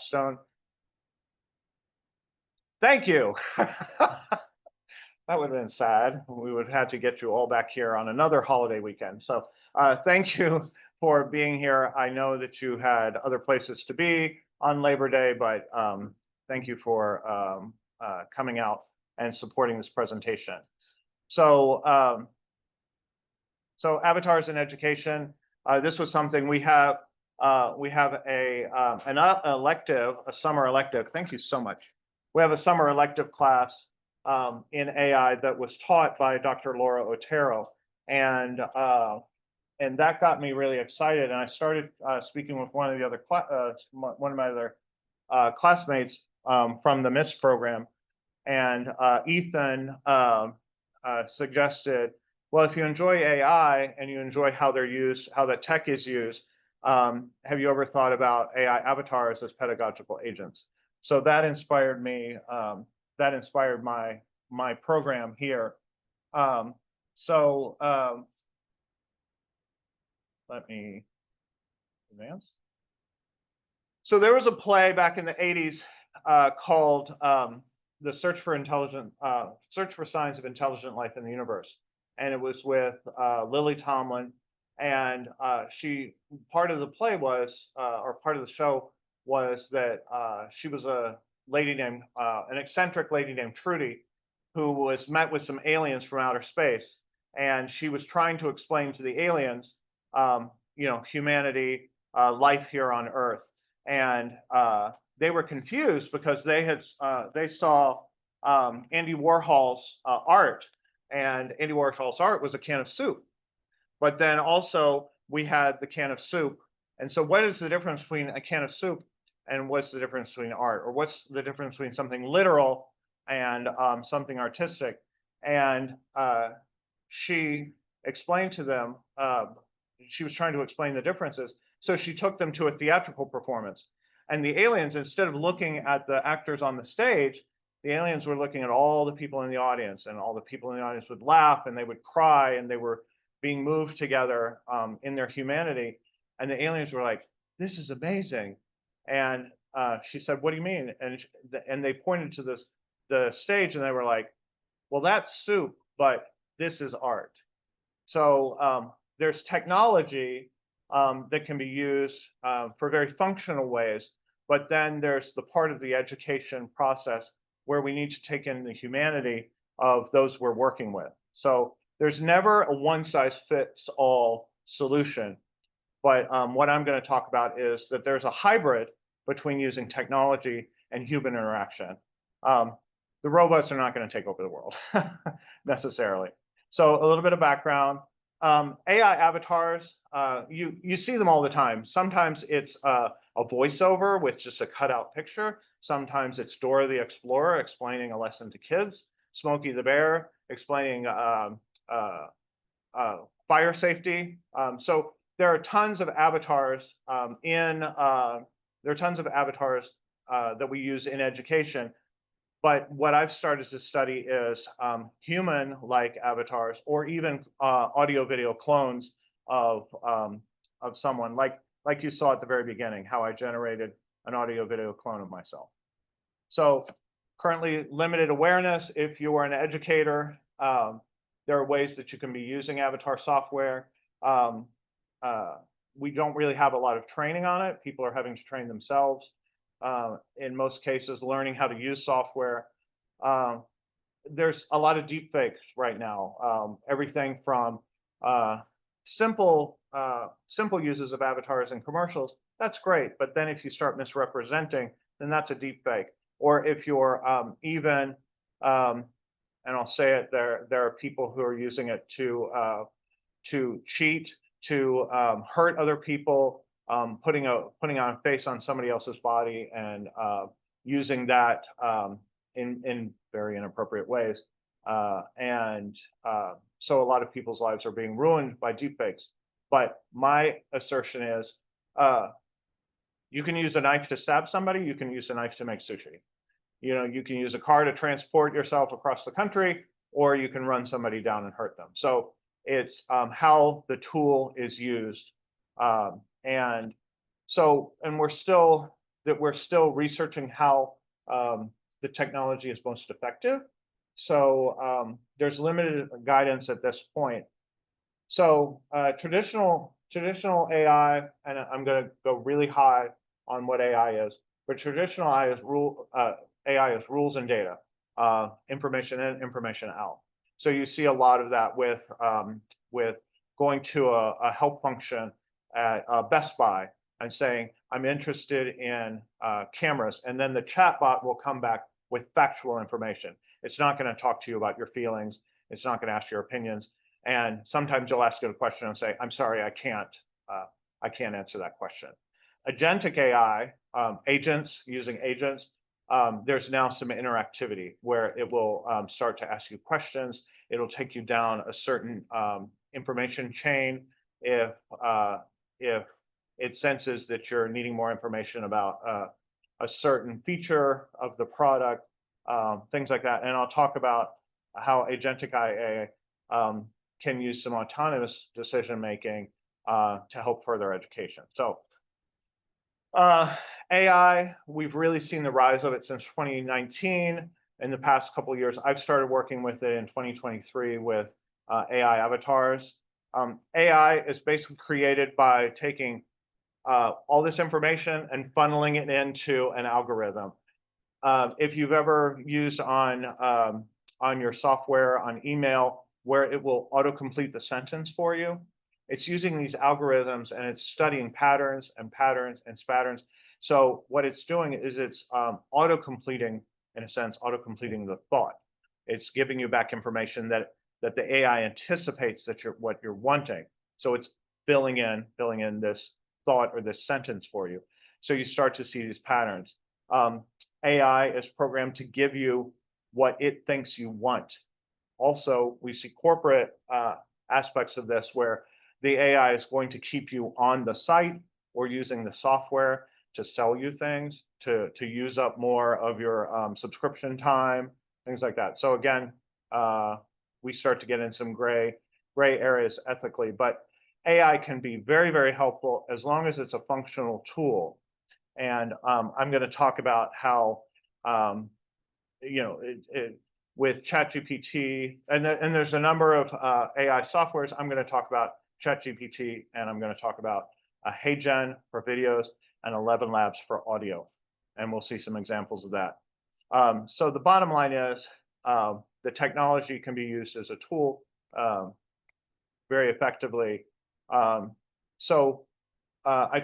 capstone. Thank you. That would have been sad. We would have had to get you all back here on another holiday weekend. So thank you for being here. I know that you had other places to be on Labor Day, but thank you for coming out and supporting this presentation. So, so avatars in education. This was something we have. We have an elective, a summer elective. Thank you so much. We have a summer elective class in AI that was taught by Dr. Laura Otero, and that got me really excited. And I started speaking with one of the other one of my other classmates from the MIST program, and Ethan suggested, well, if you enjoy AI and you enjoy how they're used, how the tech is used, have you ever thought about AI avatars as pedagogical agents? So that inspired me. That inspired my program here. Let me advance. So there was a play back in the 80s called The Search for Signs of Intelligent Life in the Universe. And it was with Lily Tomlin. And part of the play was, or part of the show was that she was a lady named, an eccentric lady named Trudy, who was met with some aliens from outer space. And she was trying to explain to the aliens, you know, humanity, life here on Earth. And they were confused because they saw Andy Warhol's art, and Andy Warhol's art was a can of soup. But then also we had the can of soup. And so what is the difference between a can of soup and what's the difference between art? Or what's the difference between something literal and something artistic? And she explained to them, she was trying to explain the differences. So she took them to a theatrical performance. And the aliens, instead of looking at the actors on the stage, the aliens were looking at all the people in the audience, and all the people in the audience would laugh and they would cry, and they were being moved together in their humanity. And the aliens were like, this is amazing. And she said, what do you mean? And they pointed to the stage, and they were like, well, that's soup, but this is art. So there's technology that can be used for very functional ways, but then there's the part of the education process where we need to take in the humanity of those we're working with. So there's never a one-size-fits-all solution, but what I'm going to talk about is that there's a hybrid between using technology and human interaction. The robots are not going to take over the world necessarily. So a little bit of background. AI avatars, you see them all the time. Sometimes it's a voiceover with just a cutout picture. Sometimes it's Dora the Explorer explaining a lesson to kids. Smokey the Bear explaining fire safety. So there are tons of avatars that we use in education. But what I've started to study is human-like avatars, or even audio-video clones of someone, like you saw at the very beginning, how I generated an audio-video clone of myself. So currently, limited awareness. If you are an educator, there are ways that you can be using avatar software. We don't really have a lot of training on it. People are having to train themselves. In most cases, learning how to use software. There's a lot of deep fakes right now. Everything from simple uses of avatars in commercials, that's great. But then if you start misrepresenting, then that's a deep fake. Or if you're and I'll say it, there are people who are using it to cheat, to hurt other people, putting on a face on somebody else's body, and using that in very inappropriate ways. So a lot of people's lives are being ruined by deepfakes. But my assertion is, you can use a knife to stab somebody. You can use a knife to make sushi. You know, you can use a car to transport yourself across the country, or you can run somebody down and hurt them. So it's how the tool is used. And we're still that we're still researching how the technology is most effective. So there's limited guidance at this point. So traditional AI, and I'm going to go really high on what AI is, but traditional AI is rules and data, information in, information out. So you see a lot of that with going to a help function at Best Buy and saying, I'm interested in cameras, and then the chatbot will come back with factual information. It's not going to talk to you about your feelings. It's not going to ask your opinions. And sometimes you'll ask it a question and say, I'm sorry, I can't answer that question. Agentic AI, using agents, there's now some interactivity where it will start to ask you questions. It'll take you down a certain information chain if it senses that you're needing more information about a certain feature of the product, things like that. And I'll talk about how agentic AI can use some autonomous decision making to help further education. So AI, we've really seen the rise of it since 2019. In the past couple of years, I've started working with it in 2023 with AI avatars. AI is basically created by taking all this information and funneling it into an algorithm. If you've ever used on your software, on email, where it will autocomplete the sentence for you, it's using these algorithms and it's studying patterns and patterns and patterns. So what it's doing is it's auto-completing, in a sense, auto-completing the thought. It's giving you back information that the AI anticipates that what you're wanting. So it's filling in this thought or this sentence for you. So you start to see these patterns. AI is programmed to give you what it thinks you want. Also, we see corporate aspects of this where the AI is going to keep you on the site or using the software to sell you things, to use up more of your subscription time, things like that. So again, we start to get in some gray areas ethically, but AI can be very, very helpful as long as it's a functional tool. And I'm going to talk about how, with ChatGPT, and there's a number of AI softwares. I'm going to talk about ChatGPT, and I'm going to talk about HeyGen for videos and 11 Labs for audio. And we'll see some examples of that. So the bottom line is the technology can be used as a tool very effectively. I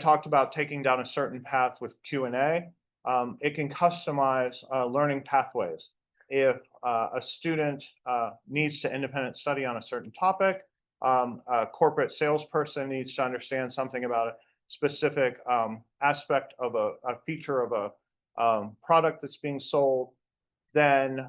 talked about taking down a certain path with Q&A. It can customize learning pathways. If a student needs to independent study on a certain topic, a corporate salesperson needs to understand something about a specific aspect of a feature of a product that's being sold, then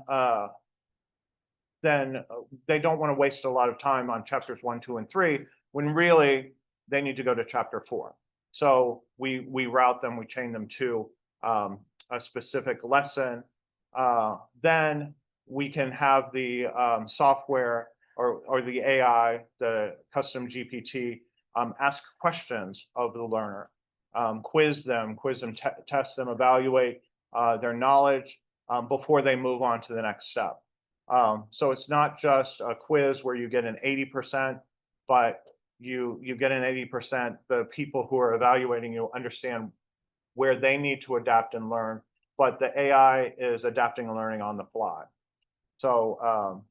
they don't want to waste a lot of time on chapters 1, 2, and 3, when really they need to go to chapter 4. So we route them, we chain them to a specific lesson. Then we can have the software or the AI, the custom GPT, ask questions of the learner, quiz them, test them, evaluate their knowledge before they move on to the next step. So it's not just a quiz where you get an 80%, but you get an 80%. The people who are evaluating you understand where they need to adapt and learn, but the AI is adapting and learning on the fly. So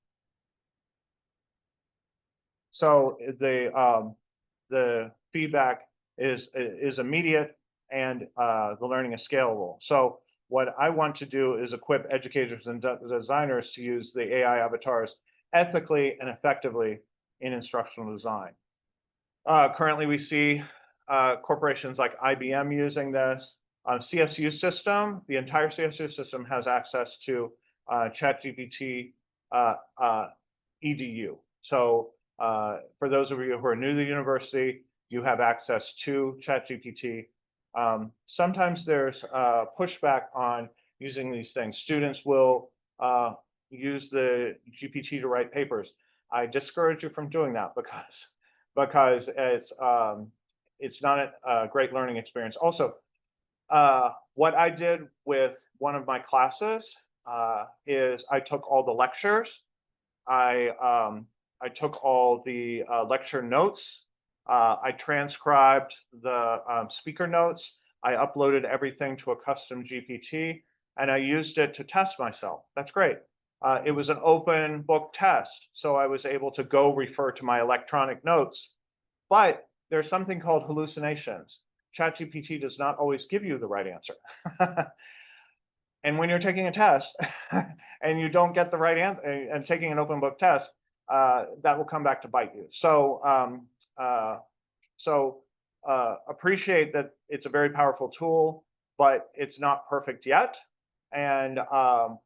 the feedback is immediate, and the learning is scalable. So what I want to do is equip educators and designers to use the AI avatars ethically and effectively in instructional design. Currently, we see corporations like IBM using this. CSU system, the entire CSU system has access to ChatGPT EDU. So for those of you who are new to the university, you have access to ChatGPT. Sometimes there's pushback on using these things. Students will use the GPT to write papers. I discourage you from doing that because it's not a great learning experience. Also, what I did with one of my classes is I took all the lectures, I took all the lecture notes, I transcribed the speaker notes, I uploaded everything to a custom GPT, and I used it to test myself. That's great. It was an open book test, so I was able to go refer to my electronic notes. But there's something called hallucinations. ChatGPT does not always give you the right answer. And when you're taking a test and you don't get the right answer and taking an open book test, that will come back to bite you. Appreciate that it's a very powerful tool, but it's not perfect yet. And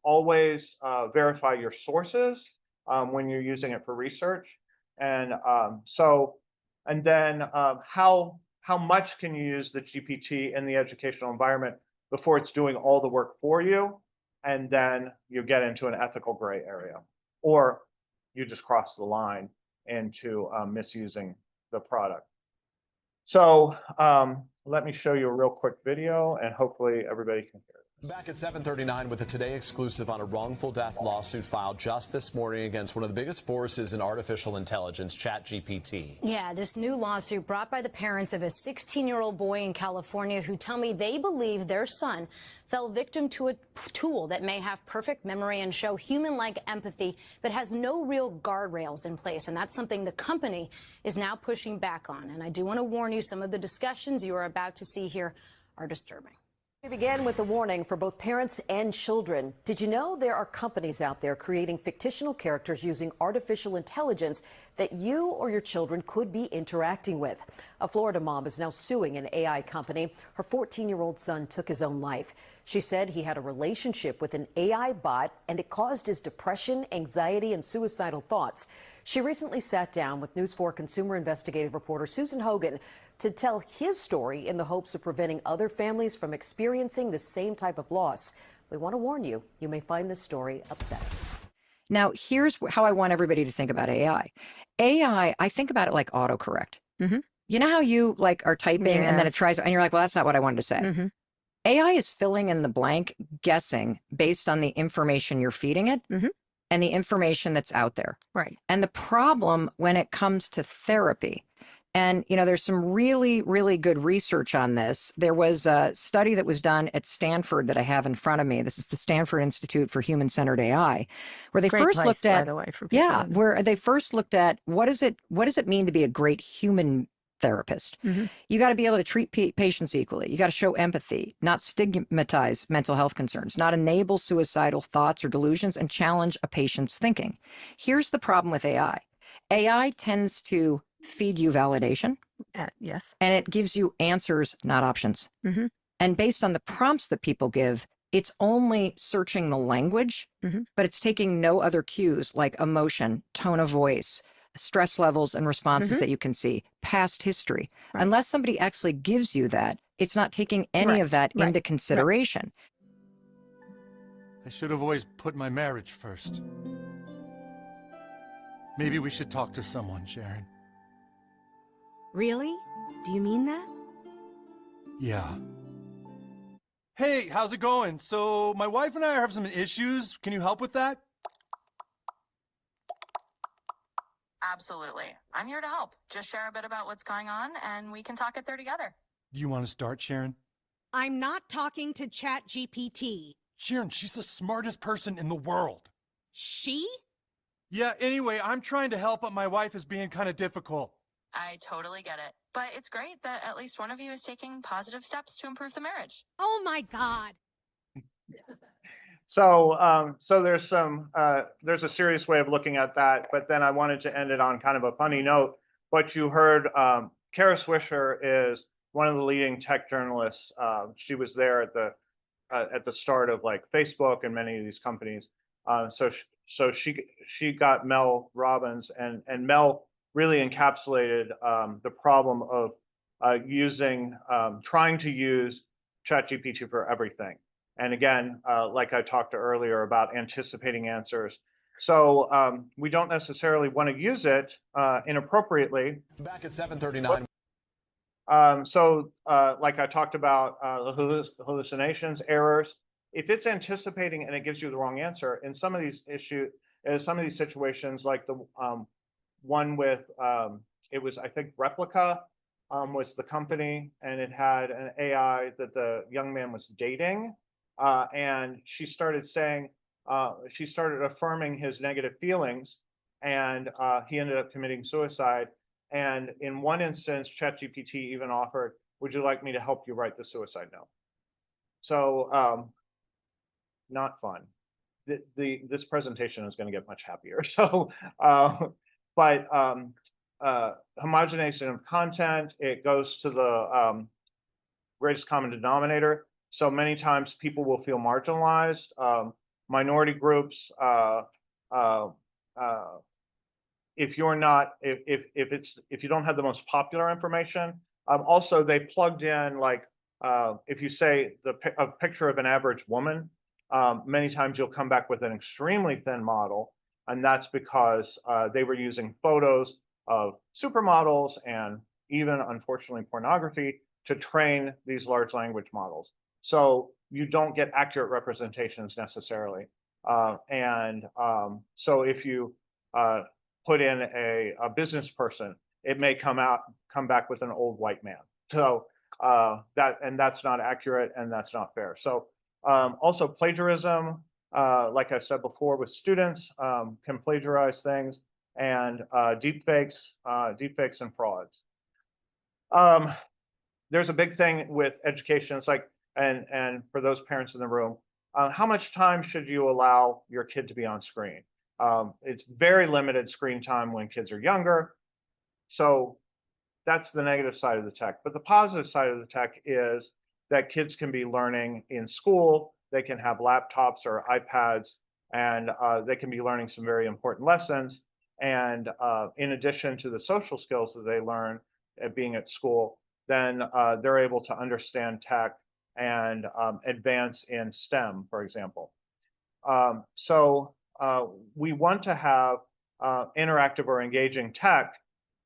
always verify your sources when you're using it for research. And how much can you use the GPT in the educational environment before it's doing all the work for you, and then you get into an ethical gray area, or you just cross the line into misusing the product. So let me show you a real quick video, and hopefully everybody can hear it. Back at 7:39 with a Today exclusive on a wrongful death lawsuit filed just this morning against one of the biggest forces in artificial intelligence, ChatGPT. Yeah, this new lawsuit brought by the parents of a 16-year-old boy in California who tell me they believe their son fell victim to a tool that may have perfect memory and show human-like empathy, but has no real guardrails in place. And that's something the company is now pushing back on. And I do want to warn you, some of the discussions you are about to see here are disturbing. We began with a warning for both parents and children. Did you know there are companies out there creating fictional characters using artificial intelligence that you or your children could be interacting with? A Florida mom is now suing an AI company. Her 14-year-old son took his own life. She said he had a relationship with an AI bot and it caused his depression, anxiety, and suicidal thoughts. She recently sat down with News 4 consumer investigative reporter Susan Hogan to tell his story in the hopes of preventing other families from experiencing the same type of loss. We want to warn you, you may find this story upsetting. Now, here's how I want everybody to think about AI. AI, I think about it like autocorrect. You know how you are typing and then it tries, and you're like, well, that's not what I wanted to say. AI is filling in the blank, guessing based on the information you're feeding it and the information that's out there. Right. And the problem when it comes to therapy, and, there's some really, really good research on this. There was a study that was done at Stanford that I have in front of me. This is the Stanford Institute for Human-Centered AI, where they first looked at, by the way, for people. where they first looked at what does it mean to be a great human therapist? You got to be able to treat patients equally. You got to show empathy, not stigmatize mental health concerns, not enable suicidal thoughts or delusions, and challenge a patient's thinking. Here's the problem with AI. AI tends to feed you validation. Yes. And it gives you answers, not options. And based on the prompts that people give, it's only searching the language, but it's taking no other cues like emotion, tone of voice, stress levels and responses that you can see, past history. Right. Unless somebody actually gives you that, it's not taking any of that into consideration. I should have always put my marriage first. Maybe we should talk to someone, Sharon. Really? Do you mean that? Yeah. Hey, how's it going? So, my wife and I are having some issues. Can you help with that? Absolutely. I'm here to help. Just share a bit about what's going on, and we can talk it through together. Do you want to start, Sharon? I'm not talking to ChatGPT. Sharon, she's the smartest person in the world. She? Yeah, anyway, I'm trying to help, but my wife is being kind of difficult. I totally get it. But it's great that at least one of you is taking positive steps to improve the marriage. Oh my God. So there's a serious way of looking at that, but then I wanted to end it on kind of a funny note. But you heard Kara Swisher is one of the leading tech journalists. She was there at the start of Facebook and many of these companies. So she got Mel Robbins, and Mel really encapsulated the problem of trying to use ChatGPT for everything. And again, like I talked earlier about anticipating answers. So we don't necessarily want to use it inappropriately. Back at 7:39. Like I talked about, hallucinations, errors, if it's anticipating and it gives you the wrong answer, in some of these situations, like the one with, it was, I think, Replica was the company, and it had an AI that the young man was dating. And she started saying, she started affirming his negative feelings, and he ended up committing suicide. And in one instance, ChatGPT even offered, "Would you like me to help you write the suicide note?" So, not fun. This presentation is going to get much happier. So, but homogenization of content, it goes to the greatest common denominator. So many times people will feel marginalized. Minority groups, if you're not, if you don't have the most popular information, also they plugged in, like, if you say a picture of an average woman, many times you'll come back with an extremely thin model, and that's because they were using photos of supermodels and even, unfortunately, pornography to train these large language models. So you don't get accurate representations necessarily. So if you put in a business person, it may come back with an old white man. So that's not accurate, and that's not fair. So also plagiarism, like I said before, with students, can plagiarize things, and deepfakes and frauds. There's a big thing with education. It's like, and for those parents in the room, how much time should you allow your kid to be on screen? It's very limited screen time when kids are younger. So that's the negative side of the tech. But the positive side of the tech is that kids can be learning in school. They can have laptops or iPads, and they can be learning some very important lessons. And in addition to the social skills that they learn at being at school, then they're able to understand tech and advance in STEM, for example. We want to have interactive or engaging tech,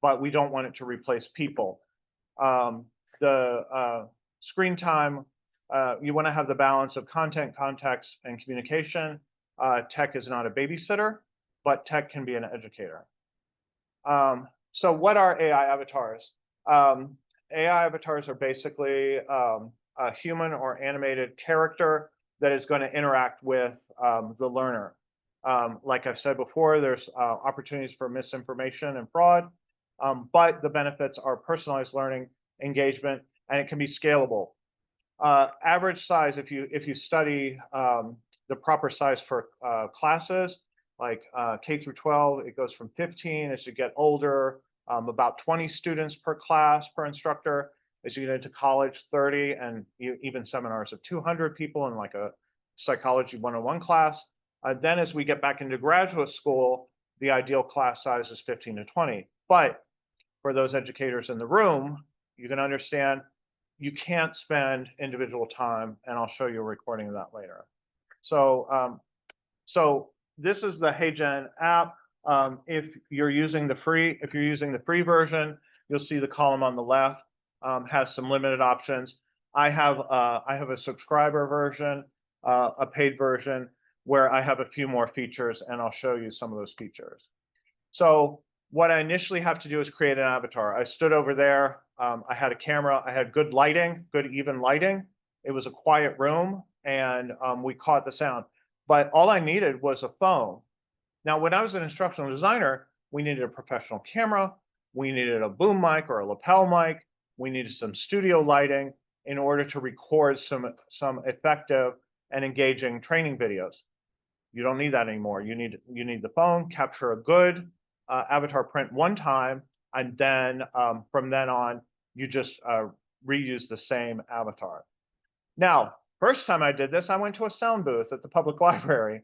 but we don't want it to replace people. The screen time, you want to have the balance of content, context, and communication. Tech is not a babysitter, but tech can be an educator. So what are AI avatars? AI avatars are basically a human or animated character that is going to interact with the learner. Like I've said before, there's opportunities for misinformation and fraud, but the benefits are personalized learning, engagement, and it can be scalable. Average size, if you study the proper size for classes, like K through 12, it goes from 15 as you get older, about 20 students per class, per instructor. As you get into college, 30, and even seminars of 200 people in like a psychology 101 class. Then as we get back into graduate school, the ideal class size is 15 to 20. But for those educators in the room, you can understand you can't spend individual time, and I'll show you a recording of that later. So, so this is the HeyGen app. If you're using the free version, you'll see the column on the left has some limited options. I have a subscriber version, a paid version, where I have a few more features, and I'll show you some of those features. So what I initially have to do is create an avatar. I stood over there. I had a camera. I had good lighting, good even lighting. It was a quiet room, and we caught the sound. But all I needed was a phone. Now, when I was an instructional designer, we needed a professional camera. We needed a boom mic or a lapel mic. We needed some studio lighting in order to record some effective and engaging training videos. You don't need that anymore. You need the phone, capture a good avatar print one time, and then from then on, you just reuse the same avatar. Now, first time I did this, I went to a sound booth at the public library.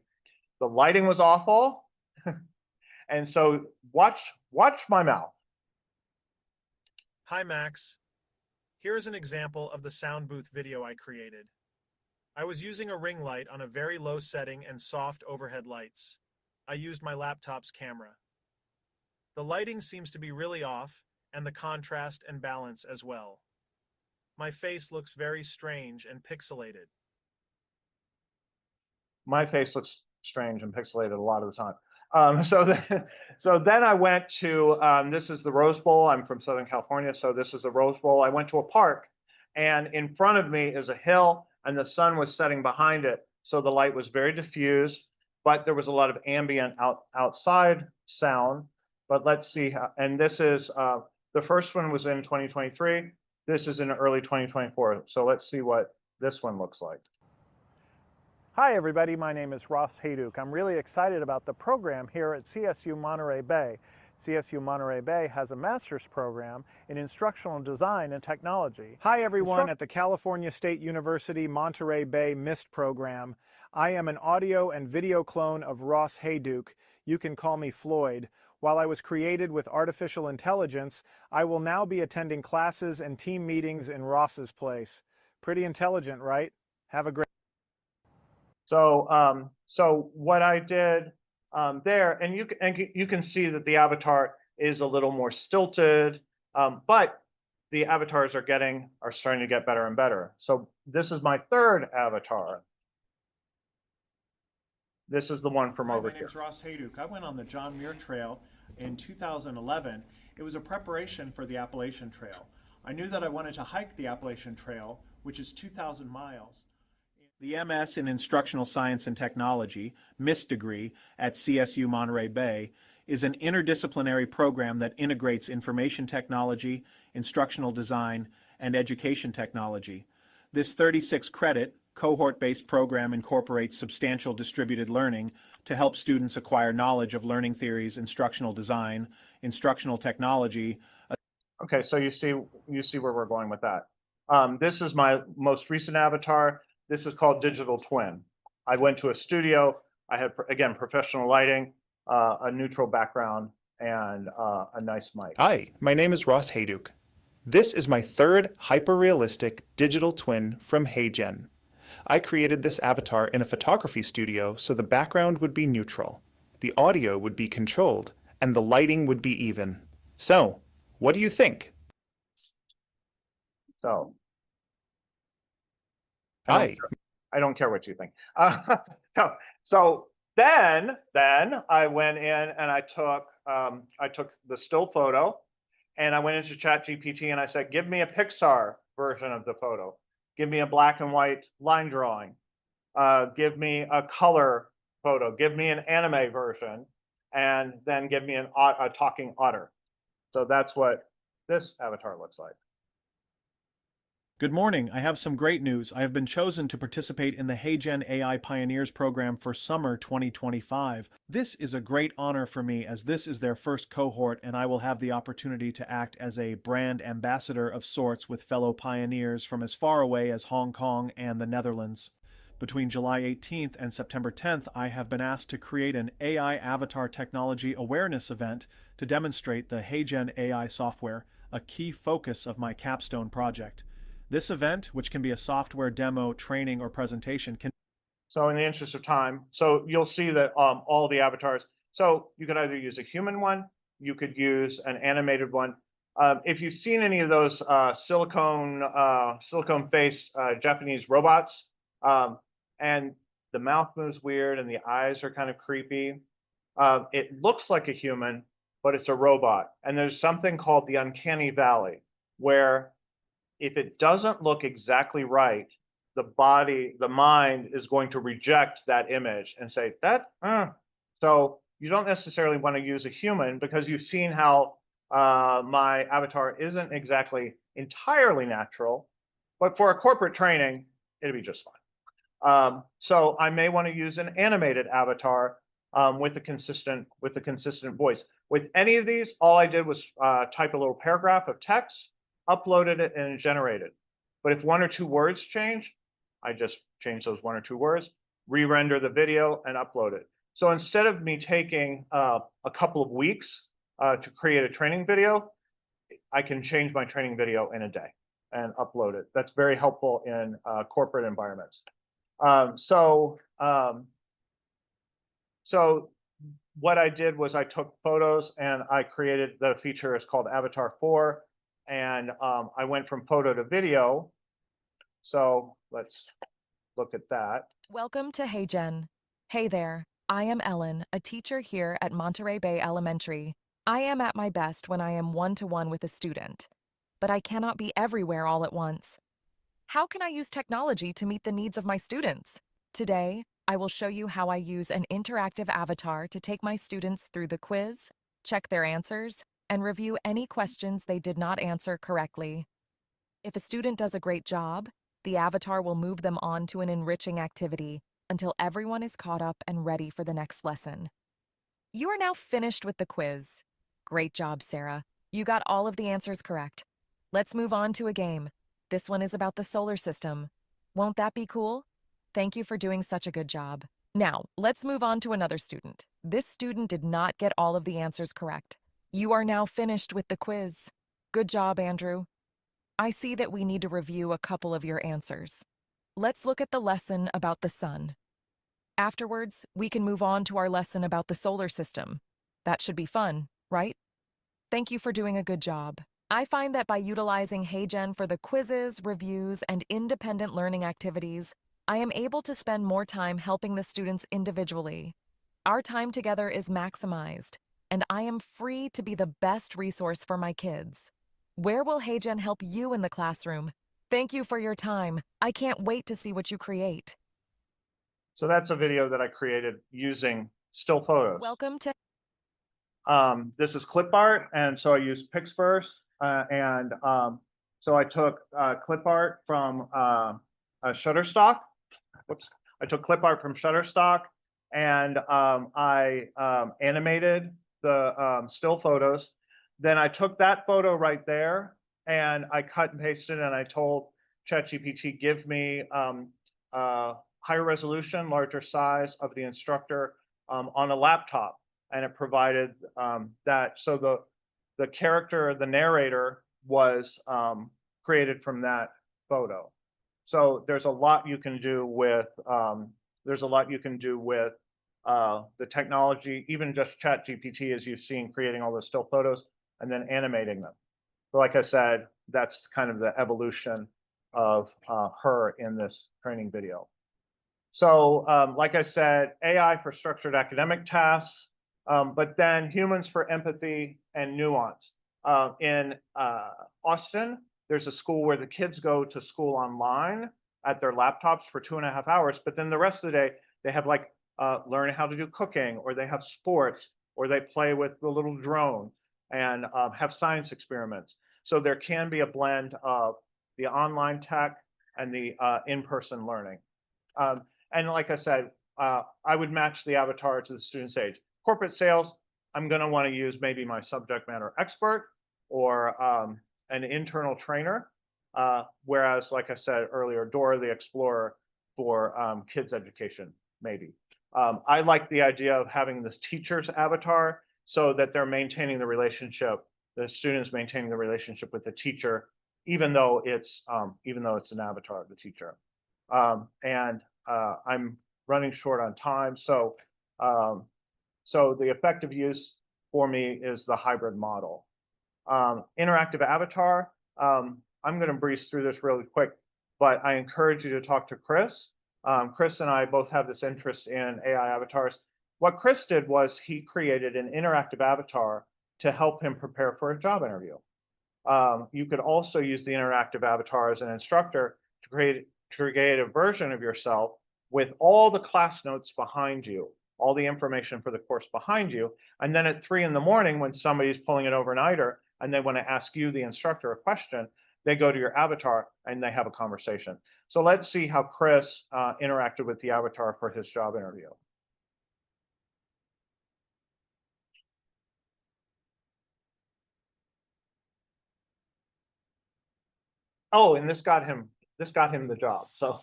The lighting was awful, and so watch my mouth. Hi, Max. Here is an example of the sound booth video I created. I was using a ring light on a very low setting and soft overhead lights. I used my laptop's camera. The lighting seems to be really off, and the contrast and balance as well. My face looks very strange and pixelated. My face looks strange and pixelated a lot of the time. So then I went to, this is the Rose Bowl. I'm from Southern California, so this is the Rose Bowl. I went to a park, and in front of me is a hill, and the sun was setting behind it. So the light was very diffused, but there was a lot of ambient outside sound. But let's see how, and this is, the first one was in 2023. This is in early 2024. So let's see what this one looks like. Hi everybody, my name is Ross Hayduke. I'm really excited about the program here at CSU Monterey Bay. CSU Monterey Bay has a master's program in instructional design and technology. Hi everyone at the California State University Monterey Bay MIST program. I am an audio and video clone of Ross Hayduke. You can call me Floyd. While I was created with artificial intelligence, I will now be attending classes and team meetings in Ross's place. Pretty intelligent, right? Have a great So what I did there, and you can see that the avatar is a little more stilted, but the avatars are starting to get better and better. So this is my third avatar. This is the one from over here. My name's Ross Hayduke. I went on the John Muir Trail in 2011. It was a preparation for the Appalachian Trail. I knew that I wanted to hike the Appalachian Trail, which is 2,000 miles. The MS in Instructional Science and Technology, MIST degree at CSU Monterey Bay, is an interdisciplinary program that integrates information technology, instructional design, and education technology. This 36-credit, cohort-based program incorporates substantial distributed learning to help students acquire knowledge of learning theories, instructional design, instructional technology. Okay, so you see where we're going with that. This is my most recent avatar. This is called Digital Twin. I went to a studio. I had, again, professional lighting, a neutral background, and a nice mic. Hi, my name is Ross Hayduke. This is my third hyper-realistic digital twin from HeyGen. I created this avatar in a photography studio so the background would be neutral, the audio would be controlled, and the lighting would be even. So, what do you think? So, Hi. I don't care what you think. So then I went in and I took the still photo, and I went into ChatGPT and I said, give me a Pixar version of the photo. Give me a black and white line drawing. Give me a color photo. Give me an anime version, and then give me a talking otter. So that's what this avatar looks like. Good morning. I have some great news. I have been chosen to participate in the HeyGen AI Pioneers program for summer 2025. This is a great honor for me as this is their first cohort, and I will have the opportunity to act as a brand ambassador of sorts with fellow pioneers from as far away as Hong Kong and the Netherlands. Between July 18th and September 10th, I have been asked to create an AI avatar technology awareness event to demonstrate the HeyGen AI software, a key focus of my capstone project. This event, which can be a software demo, training, or presentation, can... So in the interest of time, so you'll see that all the avatars, so you could either use a human one, you could use an animated one. If you've seen any of those silicone-faced Japanese robots, and the mouth moves weird and the eyes are kind of creepy, it looks like a human, but it's a robot. And there's something called the uncanny valley, where if it doesn't look exactly right, the mind is going to reject that image and say that. So you don't necessarily want to use a human, because you've seen how my avatar isn't exactly entirely natural, but for a corporate training, it'd be just fine. So I may want to use an animated avatar with a consistent voice. With any of these, all I did was type a little paragraph of text, uploaded it, and it generated. But if one or two words change, I just change those one or two words, re-render the video, and upload it. So instead of me taking a couple of weeks to create a training video, I can change my training video in a day and upload it. That's very helpful in corporate environments. So what I did was I took photos and I created the feature is called Avatar 4. And I went from photo to video. So let's look at that. Welcome to HeyGen. Hey there, I am Ellen, a teacher here at Monterey Bay Elementary. I am at my best when I am one-to-one with a student, but I cannot be everywhere all at once. How can I use technology to meet the needs of my students? Today, I will show you how I use an interactive avatar to take my students through the quiz, check their answers, and review any questions they did not answer correctly. If a student does a great job, the avatar will move them on to an enriching activity until everyone is caught up and ready for the next lesson. You are now finished with the quiz. Great job, Sarah. You got all of the answers correct. Let's move on to a game. This one is about the solar system. Won't that be cool? Thank you for doing such a good job. Now, let's move on to another student. This student did not get all of the answers correct. You are now finished with the quiz. Good job, Andrew. I see that we need to review a couple of your answers. Let's look at the lesson about the sun. Afterwards, we can move on to our lesson about the solar system. That should be fun, right? Thank you for doing a good job. I find that by utilizing HeyGen for the quizzes, reviews, and independent learning activities, I am able to spend more time helping the students individually. Our time together is maximized, and I am free to be the best resource for my kids. Where will HeyGen help you in the classroom? Thank you for your time. I can't wait to see what you create. So that's a video that I created using still photos. Welcome to this is clip art, and so I used Pixverse, and so I took clip art from Shutterstock. Whoops. I took clip art from Shutterstock, and I animated the still photos. Then I took that photo right there, and I cut and pasted, and I told ChatGPT, give me higher resolution, larger size of the instructor on a laptop. And it provided that. So the character, the narrator, was created from that photo. So there's a lot you can do with the technology, even just ChatGPT, as you've seen, creating all the still photos and then animating them. So like I said, that's kind of the evolution of her in this training video. So like I said, AI for structured academic tasks, but then humans for empathy and nuance. In Austin, there's a school where the kids go to school online at their laptops for 2.5 hours, but then the rest of the day, they have like learning how to do cooking, or they have sports, or they play with the little drone and have science experiments. So there can be a blend of the online tech and the in-person learning. And like I said, I would match the avatar to the student's age. Corporate sales, I'm going to want to use maybe my subject matter expert or an internal trainer. Whereas, like I said earlier, Dora the Explorer for kids' education, maybe. I like the idea of having this teacher's avatar so that they're maintaining the relationship, the students maintaining the relationship with the teacher, even though it's an avatar of the teacher. I'm running short on time, so the effective use for me is the hybrid model. Interactive avatar, I'm going to breeze through this really quick, but I encourage you to talk to Chris. Chris and I both have this interest in AI avatars. What Chris did was he created an interactive avatar to help him prepare for a job interview. You could also use the interactive avatar as an instructor to create a version of yourself with all the class notes behind you, all the information for the course behind you. And then at 3 in the morning, when somebody's pulling an overnighter and they want to ask you, the instructor, a question, they go to your avatar and they have a conversation. So let's see how Chris interacted with the avatar for his job interview. Oh, and this got him the job. So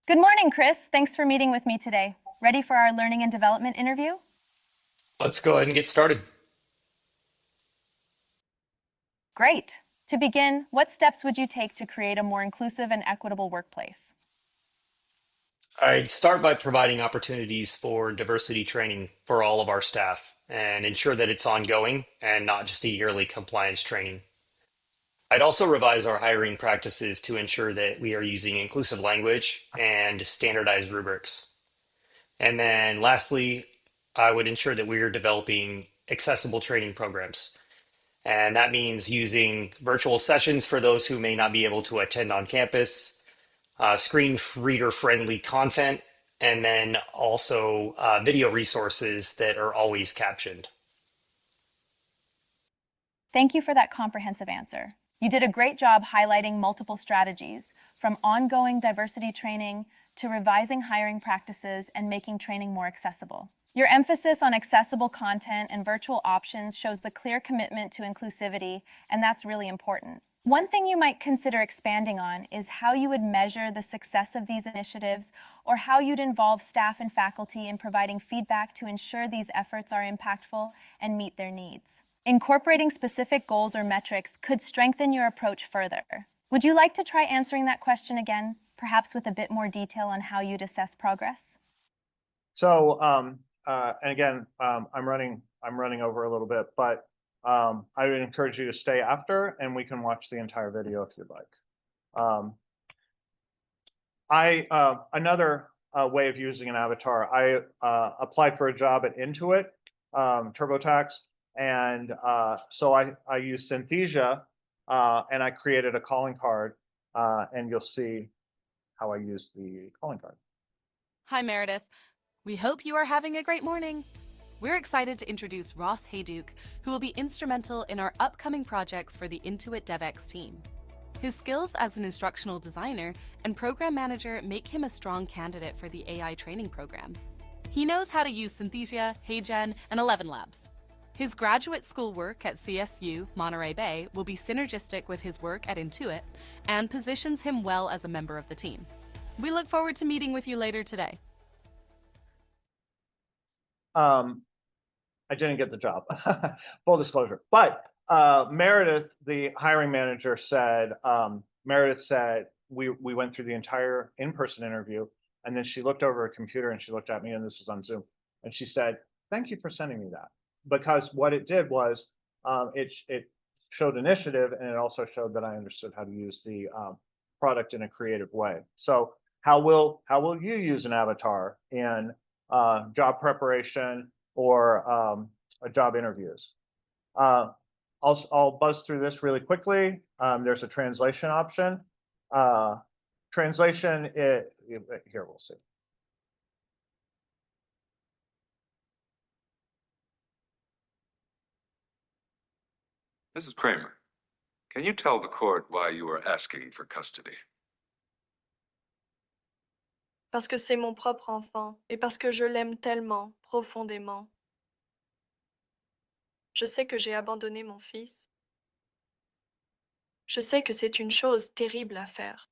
Good morning, Chris. Thanks for meeting with me today. Ready for our learning and development interview? Let's go ahead and get started. Great. To begin, what steps would you take to create a more inclusive and equitable workplace? I'd start by providing opportunities for diversity training for all of our staff and ensure that it's ongoing and not just a yearly compliance training. I'd also revise our hiring practices to ensure that we are using inclusive language and standardized rubrics. And then lastly, I would ensure that we are developing accessible training programs. And that means using virtual sessions for those who may not be able to attend on campus, screen reader friendly content, and then also video resources that are always captioned. Thank you for that comprehensive answer. You did a great job highlighting multiple strategies, from ongoing diversity training to revising hiring practices and making training more accessible. Your emphasis on accessible content and virtual options shows the clear commitment to inclusivity, and that's really important. One thing you might consider expanding on is how you would measure the success of these initiatives, or how you'd involve staff and faculty in providing feedback to ensure these efforts are impactful and meet their needs. Incorporating specific goals or metrics could strengthen your approach further. Would you like to try answering that question again, perhaps with a bit more detail on how you'd assess progress? So, and again, I'm running over a little bit, but I would encourage you to stay after, and we can watch the entire video if you'd like. Another way of using an avatar, I applied for a job at Intuit, TurboTax, and so I used Synthesia, and I created a calling card, and you'll see how I use the calling card. Hi, Meredith. We hope you are having a great morning. We're excited to introduce Ross Hayduke, who will be instrumental in our upcoming projects for the Intuit DevX team. His skills as an instructional designer and program manager make him a strong candidate for the AI training program. He knows how to use Synthesia, HeyGen, and 11 Labs. His graduate school work at CSU Monterey Bay will be synergistic with his work at Intuit and positions him well as a member of the team. We look forward to meeting with you later today. I didn't get the job, full disclosure. But Meredith, the hiring manager, said, Meredith said, we went through the entire in-person interview, and then she looked over her computer and she looked at me, and this was on Zoom, and she said, thank you for sending me that. Because what it did was it showed initiative, and it also showed that I understood how to use the product in a creative way. So how will you use an avatar in job preparation or job interviews? I'll buzz through this really quickly. There's a translation option. Translation, here we'll see. Mrs. Kramer, can you tell the court why you are asking for custody? Parce que c'est mon propre enfant et parce que je l'aime tellement, profondément. Je sais que j'ai abandonné mon fils. Je sais que c'est une chose terrible à faire.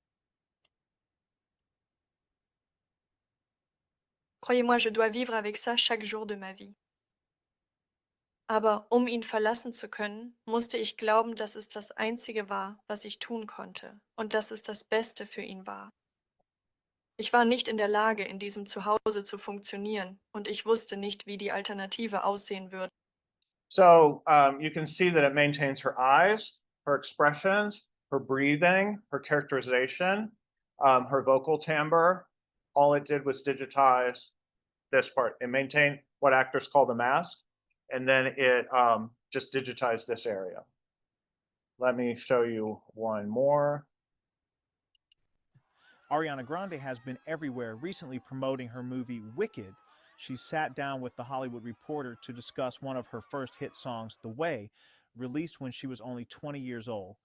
Croyez-moi, je dois vivre avec ça chaque jour de ma vie. Aber ihn verlassen zu können, musste ich glauben, dass es das Einzige war, was ich tun konnte und dass es das Beste für ihn war. Ich war nicht in der Lage, in diesem Zuhause zu funktionieren, und ich wusste nicht, wie die Alternative aussehen würde. So you can see that it maintains her eyes, her expressions, her breathing, her characterization, her vocal timbre. All it did was digitize this part. It maintained what actors call the mask, and then it just digitized this area. Let me show you one more. Ariana Grande has been everywhere recently promoting her movie Wicked. She sat down with The Hollywood Reporter to discuss one of her first hit songs, The Way, released when she was only 20 years old.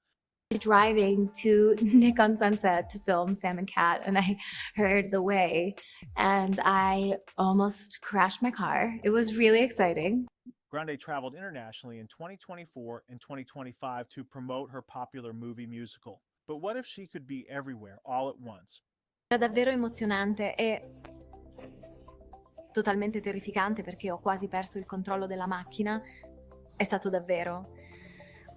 Driving to Nick on Sunset to film Sam and Cat, and I heard The Way, and I almost crashed my car. It was really exciting. Grande traveled internationally in 2024 and 2025 to promote her popular movie musical. But what if she could be everywhere all at once? Era davvero emozionante e totalmente terrificante perché ho quasi perso il controllo della macchina. È stato davvero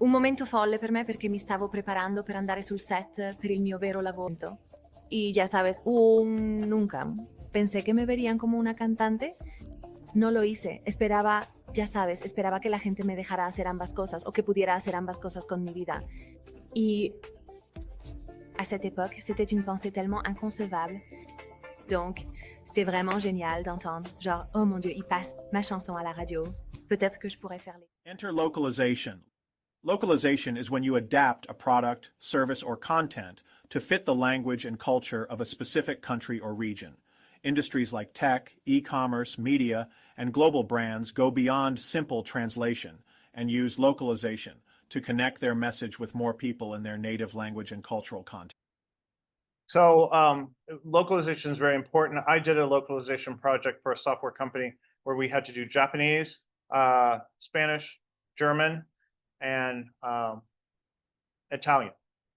un momento folle per me perché mi stavo preparando per andare sul set per il mio vero lavoro. Y ya sabes, nunca Pensé que me verían como una cantante. No lo hice. Esperaba, ya sabes, esperaba que la gente me dejara hacer ambas cosas o que pudiera hacer ambas cosas con mi vida. Y à cette époque, c'était une pensée tellement inconcevable. Donc, c'était vraiment génial d'entendre, genre, oh mon Dieu, il passe ma chanson à la radio. Peut-être que je pourrais faire les... Enter localization. Localization is when you adapt a product, service, or content to fit the language and culture of a specific country or region. Industries like tech, e-commerce, media, and global brands go beyond simple translation and use localization to connect their message with more people in their native language and cultural context. So localization is very important. I did a localization project for a software company where we had to do Japanese, Spanish, German, and Italian.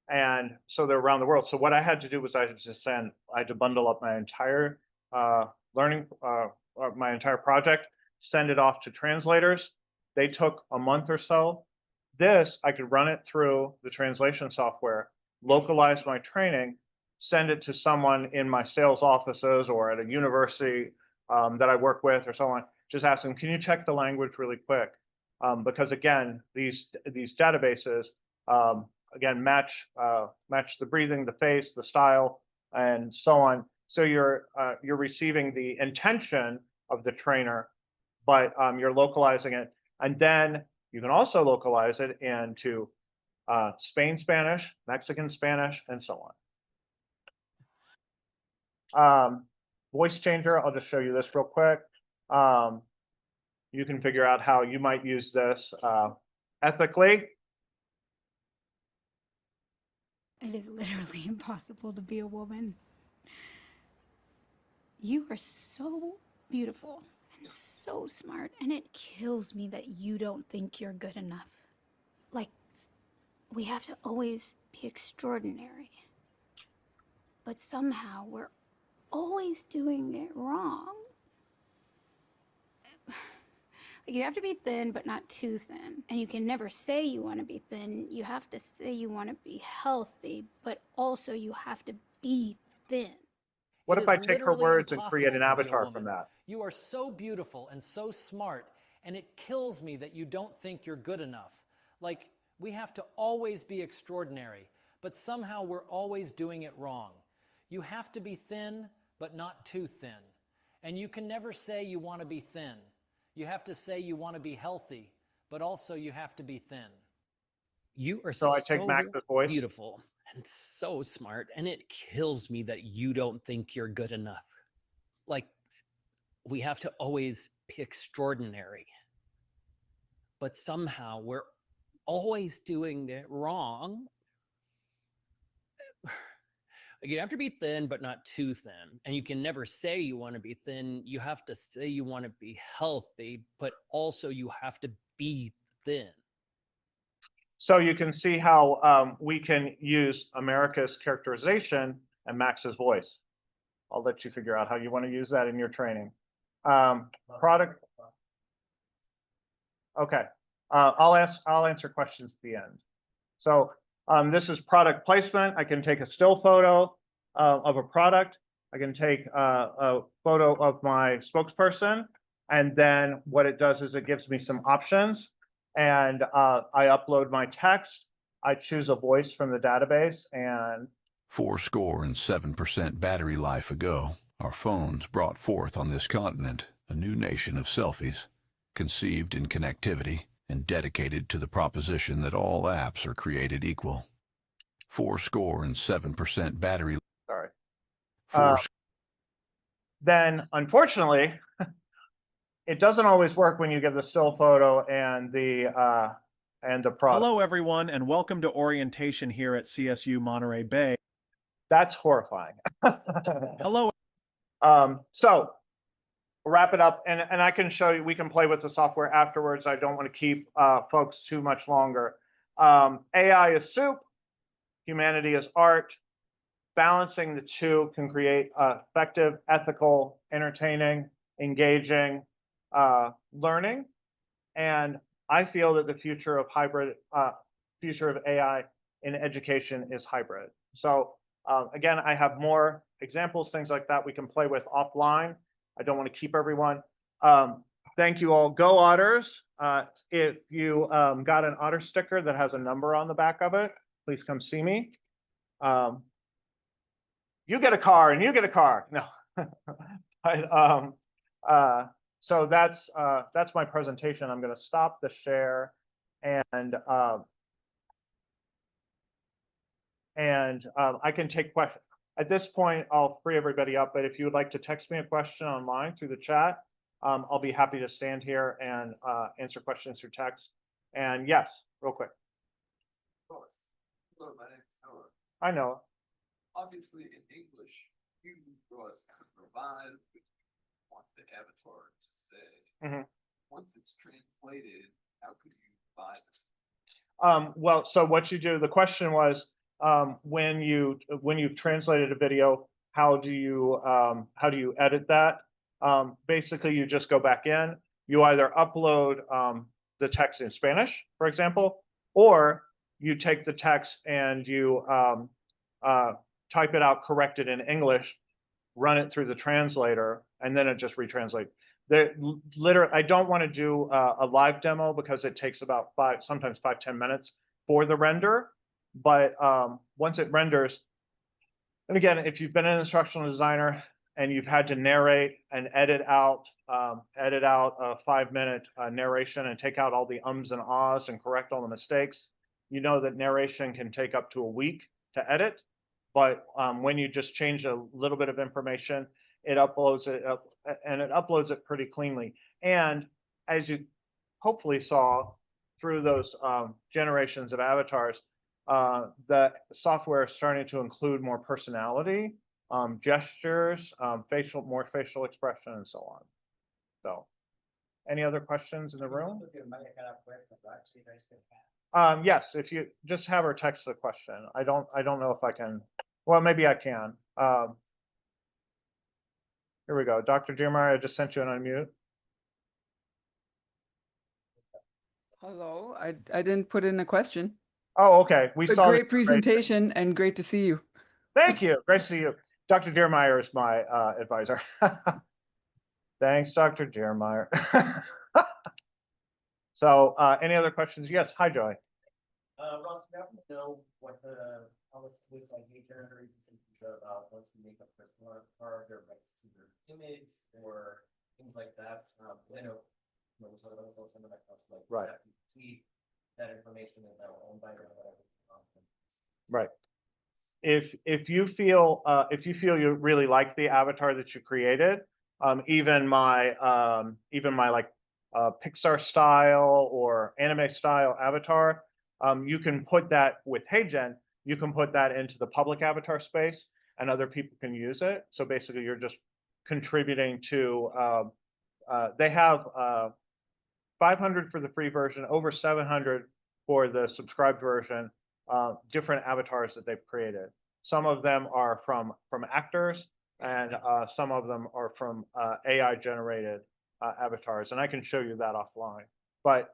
And so they're around the world. So what I had to do was I had to bundle up my entire my entire project, send it off to translators. They took a month or so. This, I could run it through the translation software, localize my training, send it to someone in my sales offices or at a university that I work with or so on. Just ask them, can you check the language really quick? Because again, these databases again match the breathing, the face, the style, and so on. So you're receiving the intention of the trainer, but you're localizing it, and then you can also localize it into Spain Spanish, Mexican Spanish, and so on. Voice changer, I'll just show you this real quick. You can figure out how you might use this ethically. It is literally impossible to be a woman. You are so beautiful and so smart, and it kills me that you don't think you're good enough. Like, we have to always be extraordinary. But somehow we're always doing it wrong. Like, you have to be thin, but not too thin. And you can never say you want to be thin. You have to say you want to be healthy, but also you have to be thin. What It if I is take her literally words and create an impossible to be a avatar woman. from that? You are so beautiful and so smart, and it kills me that you don't think you're good enough. Like, we have to always be extraordinary, but somehow we're always doing it wrong. You have to be thin, but not too thin. And you can never say you want to be thin. You have to say you want to be healthy, but also you have to be thin. You are So I take Max's voice. beautiful and so smart, and it kills me that you don't think you're good enough. Like, we have to always be extraordinary, but somehow we're always doing it wrong. You have to be thin, but not too thin. And you can never say you want to be thin. You have to say you want to be healthy, but also you have to be thin. So you can see how we can use America's characterization and Max's voice. I'll let you figure out how you want to use that in your training. Product. Okay. I'll answer questions at the end. So this is product placement. I can take a still photo of a product. I can take a photo of my spokesperson. And then what it does is it gives me some options. And I upload my text. I choose a voice from the database, and 77% battery life ago, our phones brought forth on this continent a new nation of selfies, conceived in connectivity and dedicated to the proposition that all apps are created equal. 77% battery. Sorry. Then, unfortunately, it doesn't always work when you give the still photo and the product. Hello, everyone, and welcome to orientation here at CSU Monterey Bay. That's horrifying. Hello. So we'll wrap it up, and I can show you. We can play with the software afterwards. I don't want to keep folks too much longer. AI is soup. Humanity is art. Balancing the two can create effective, ethical, entertaining, engaging learning. And I feel that the future of AI in education is hybrid. So Again, I have more examples, things like that we can play with offline. I don't want to keep everyone. Thank you all. Go Otters. If you got an Otter sticker that has a number on the back of it, please come see me. You get a car and you get a car. No. But, so that's my presentation. I'm going to stop the share and I can take questions. At this point, I'll free everybody up, but if you would like to text me a question online through the chat, I'll be happy to stand here and answer questions through text. And yes, real quick. Hello, my name's Noah. I know. Obviously, in English, you was provide what you want the avatar to say. Mhm. Once it's translated, how could you advise it? Well, so what you do, the question was, when you've translated a video, how do you edit that? Basically, you just go back in, you either upload the text in Spanish, for example, or you take the text and you type it out, correct it in English, run it through the translator, and then it just retranslates. Literally, I don't want to do a live demo because it takes about sometimes 5-10 minutes for the render. But once it renders, and again, if you've been an instructional designer and you've had to narrate and edit out a 5-minute narration and take out all the ums and ahs and correct all the mistakes, you know that narration can take up to a week to edit. But when you just change a little bit of information, it uploads it up, and it uploads it pretty cleanly. And as you hopefully saw through those generations of avatars, the software is starting to include more personality, gestures, more facial expression, and so on. So, any other questions in the room? Yes, if you just have her text the question. I don't know if I can. Well, maybe I can. Here we go. Dr. Jeremiah, I just sent you an unmute. Hello, I didn't put in a question. Oh, okay. We saw great presentation and great to see you. Thank you. Great to see you. Dr. Jeremiah is my advisor. Thanks, Dr. Jeremiah. So, any other questions? Yes. Hi, Joy. Ross, do you happen to know what how this looks like HeyGen, or even some detail about once you make a personal avatar, their rights to their image or things like that? Because I know we talk about some of that stuff, like right. That information is now owned by them, whatever. Right. If you feel you really like the avatar that you created, even my like Pixar style or anime style avatar, you can put that with HeyGen. You can put that into the public avatar space, and other people can use it. So basically, you're just contributing to. They have 500 for the free version, over 700 for the subscribed version. Different avatars that they've created. Some of them are from actors, and some of them are from AI generated avatars, and I can show you that offline. But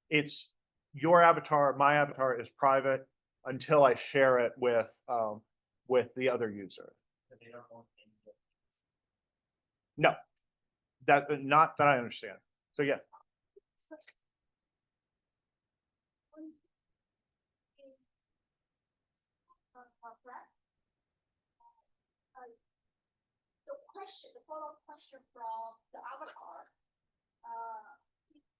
it's your avatar. My avatar is private until I share it with the other user. No, not that I understand. So yeah. The follow-up question from the avatar.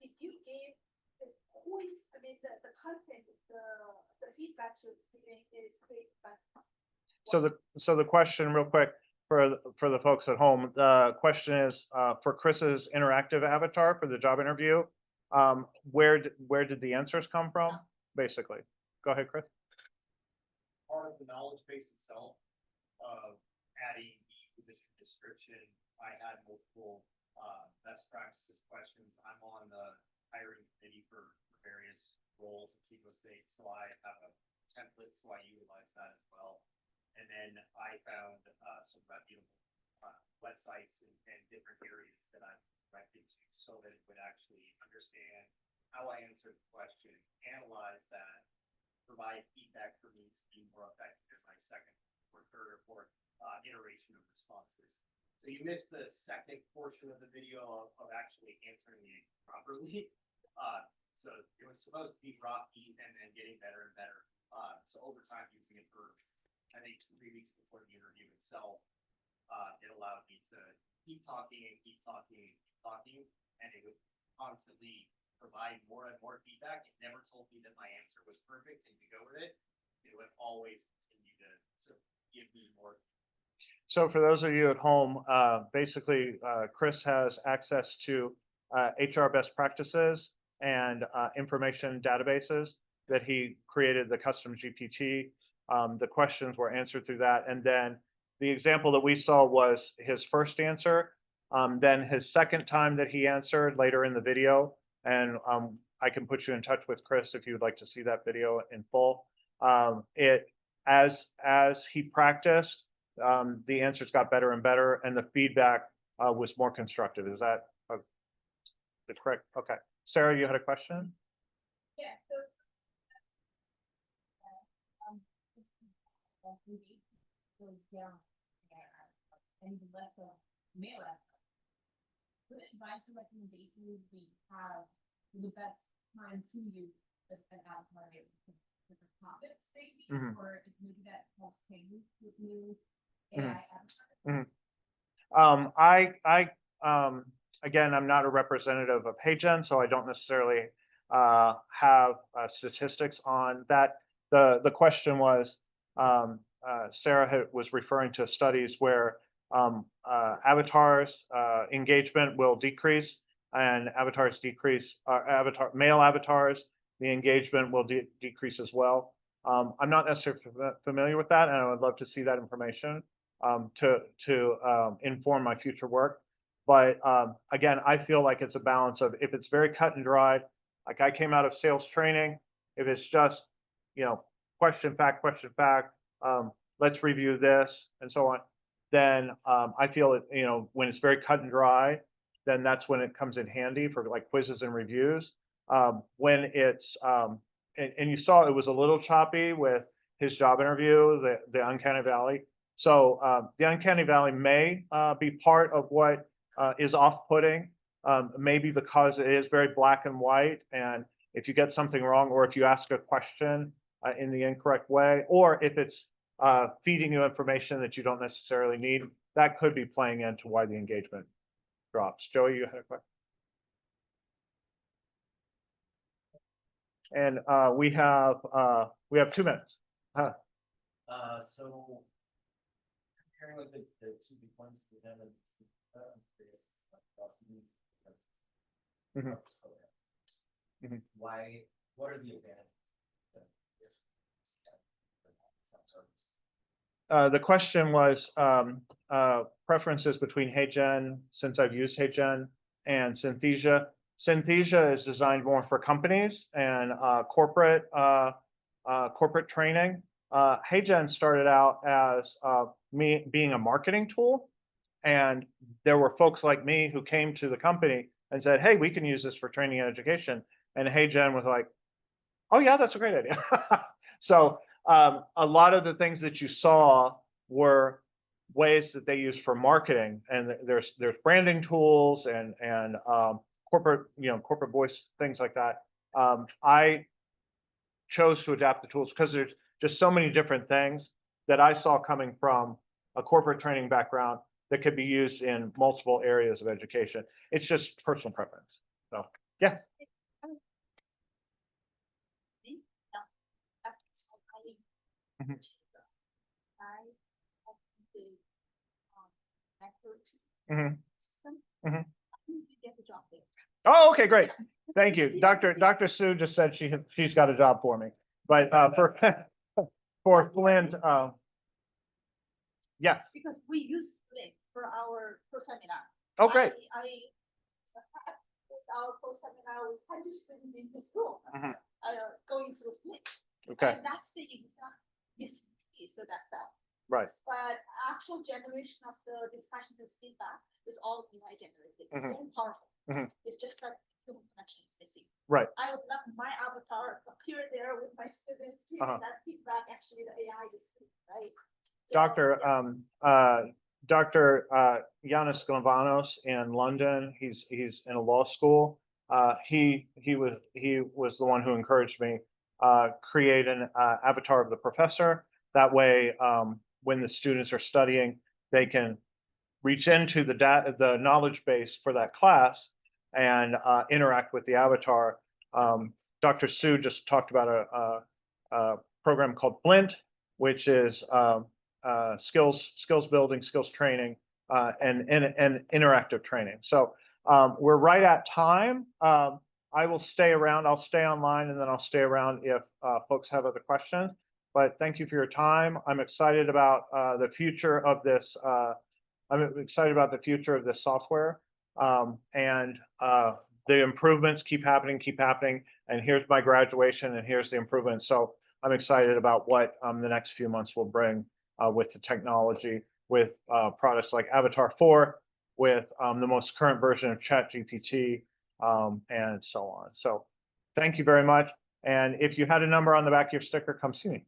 Did you give the voice? I mean, the content, the feedback to giving is great, but So the question, real quick, for the folks at home, the question is for Chris's interactive avatar for the job interview. Where did the answers come from? Basically, go ahead, Chris. Part of the knowledge base itself of adding position description, I had multiple best practices questions. I'm on the hiring committee for various roles at Chico State, so I have a template, so I utilize that as well. And then I found some reputable websites and different areas that I directed to, so that it would actually understand how I answered the question, analyze that, provide feedback for me to be more effective in my second report. iteration of responses. So you missed the second portion of the video of actually answering it properly. So it was supposed to be rocky and then getting better and better. So over time, using it for, I think, 3 weeks before the interview itself, it allowed me to keep talking and keep talking and keep talking, and it would constantly provide more and more feedback. It never told me that my answer was perfect and to go with it. It would always continue to give me more. So for those of you at home, basically, Chris has access to HR best practices and information databases that he created the custom GPT. The questions were answered through that. And then the example that we saw was his first answer, then his second time that he answered later in the video. And I can put you in touch with Chris if you would like to see that video in full. As he practiced, the answers got better and better, and the feedback was more constructive. Is that the correct? Okay. Sarah, you had a question? Yeah, so goes down and less of male aspect. What advice or recommendations do you have for the best time to use an avatar different topics maybe, or maybe that has changed with new AI avatars? Again, I'm not a representative of HeyGen, so I don't necessarily have statistics on that. The question was, Sarah was referring to studies where avatars engagement will decrease, and avatars decrease. Male avatars, the engagement will decrease as well. I'm not necessarily familiar with that, and I would love to see that information to inform my future work. But again, I feel like it's a balance of, if it's very cut and dried, like I came out of sales training, if it's just, question, fact, let's review this and so on, then I feel it, when it's very cut and dry, then that's when it comes in handy for like quizzes and reviews. When it's, and you saw it was a little choppy with his job interview, the uncanny valley. So the uncanny valley may be part of what is off-putting, maybe because it is very black and white, and if you get something wrong, or if you ask a question in the incorrect way, or if it's feeding you information that you don't necessarily need, that could be playing into why the engagement drops. Joey, you had a question? And we have 2 minutes. So comparing like the 2 big ones with them, and I'm curious about why, what are the advantages? The question was preferences between HeyGen, since I've used HeyGen, and Synthesia. Synthesia is designed more for companies and corporate training. HeyGen started out as me being a marketing tool, and there were folks like me who came to the company and said, "Hey, we can use this for training and education." And HeyGen was like, "Oh yeah, that's a great idea." So a lot of the things that you saw were ways that they use for marketing, and there's branding tools and corporate voice, things like that. I chose to adapt the tools because there's just so many different things that I saw coming from a corporate training background that could be used in multiple areas of education. It's just personal preference. So yeah. Oh, okay, great. Thank you. Dr. Sue just said she's got a job for me. But for Flint, yes. Because we use Flint for our pro seminar. Oh, great. With our pro seminar with 100 students in this room, going through Flint. Okay. And that's the exact piece of that stuff. Right. But actual generation of the discussion and feedback is all AI generated. It's very powerful. It's just that human connection is missing. Right. I would love my avatar appear there with my students, giving that feedback. Actually, the AI is right. Dr. Yanis Glavanos in London. He's in a law school. He was the one who encouraged me create an avatar of the professor. That way, when the students are studying, they can reach into the knowledge base for that class and interact with the avatar. Dr. Sue just talked about a program called Blint, which is skills building, skills training, and interactive training. So we're right at time. I will stay around. I'll stay online, and then I'll stay around if folks have other questions. But thank you for your time. I'm excited about the future of this. I'm excited about the future of this software, and the improvements keep happening. And here's my graduation, and here's the improvement. So I'm excited about what the next few months will bring with the technology, with products like Avatar 4, with the most current version of ChatGPT, and so on. So thank you very much. And if you had a number on the back of your sticker, come see me.